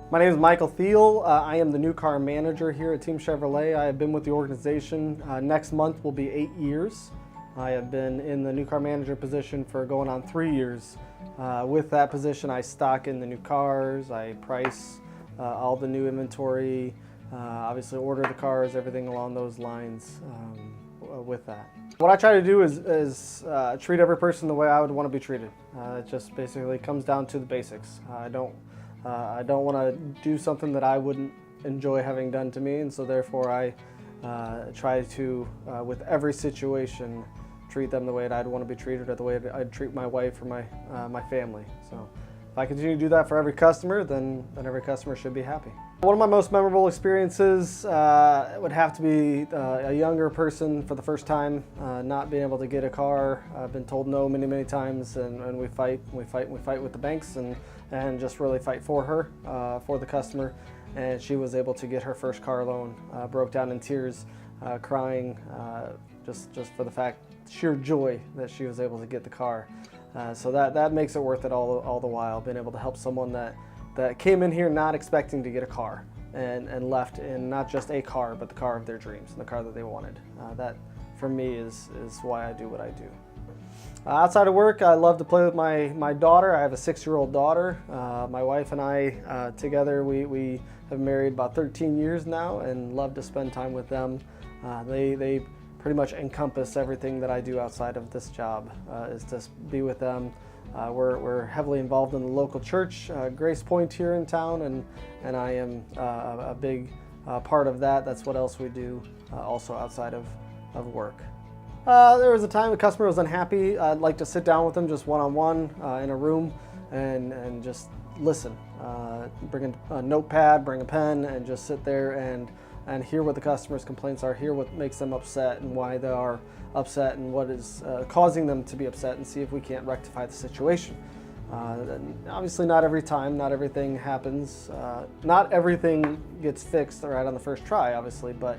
My name is Michael THIELE. I am the new car manager here at Team Chevrolet. I have been with the organization. Next month will be 8 years. I have been in the new car manager position for going on 3 years. With that position, I stock in the new cars, I price all the new inventory, obviously order the cars, everything along those lines with that. What I try to do is treat every person the way I would want to be treated. It just basically comes down to the basics. I don't want to do something that I wouldn't enjoy having done to me, and so therefore I try to, with every situation, treat them the way I'd want to be treated, or the way I'd treat my wife or my family. So if I continue to do that for every customer, then every customer should be happy. One of my most memorable experiences would have to be a younger person for the first time, not being able to get a car. I've been told no many, many times, and we fight with the banks and just really fight for her, for the customer. And she was able to get her first car loan, broke down in tears, crying, just for the fact, sheer joy that she was able to get the car. So that makes it worth it all the while, being able to help someone that came in here not expecting to get a car and left in not just a car, but the car of their dreams and the car that they wanted. That, for me, is why I do what I do. Outside of work, I love to play with my daughter. I have a 6-year-old daughter. My wife and I, together, we have married about 13 years now and love to spend time with them. They pretty much encompass everything that I do outside of this job, is to be with them. We're heavily involved in the local church, Grace Point here in town, and I am a big part of that. That's what else we do also outside of work. There was a time a customer was unhappy. I'd like to sit down with them just one-on-one in a room and just listen. Bring a notepad, bring a pen, and just sit there and hear what the customer's complaints are, hear what makes them upset and why they are upset and what is causing them to be upset, and see if we can't rectify the situation. And obviously not every time, not everything happens, not everything gets fixed right on the first try, obviously, but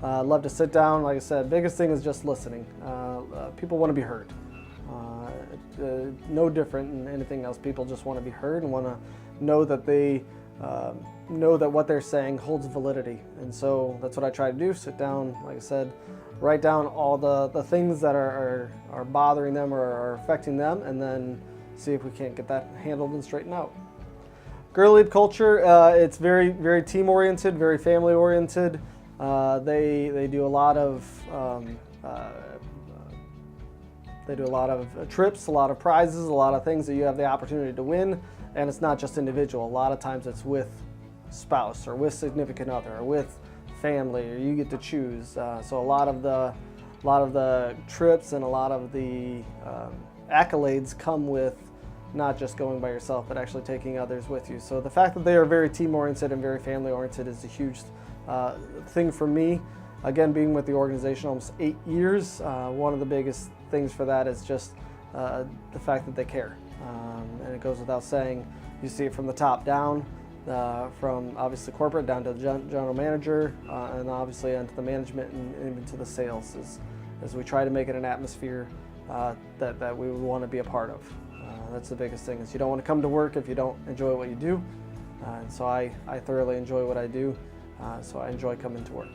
love to sit down. Like I said, biggest thing is just listening. People want to be heard. No different than anything else. People just want to be heard and want to know that they know that what they're saying holds validity. And so that's what I try to do. Sit down, like I said, write down all the things that are bothering them or are affecting them, and then see if we can't get that handled and straightened out. Girl Lead culture, it's very, very team-oriented, very family-oriented. They do a lot of trips, a lot of prizes, a lot of things that you have the opportunity to win, and it's not just individual. A lot of times it's with spouse or with significant other or with family, or you get to choose. So a lot of the trips and a lot of the accolades come with not just going by yourself, but actually taking others with you. So the fact that they are very team-oriented and very family-oriented is a huge thing for me. Again, being with the organization almost 8 years, one of the biggest things for that is just the fact that they care. And it goes without saying, you see it from the top down, from obviously corporate down to the general manager, and obviously onto the management and even to the sales, as we try to make it an atmosphere that we would want to be a part of. That's the biggest thing, is you don't want to come to work if you don't enjoy what you do. And so I thoroughly enjoy what I do, so I enjoy coming to work.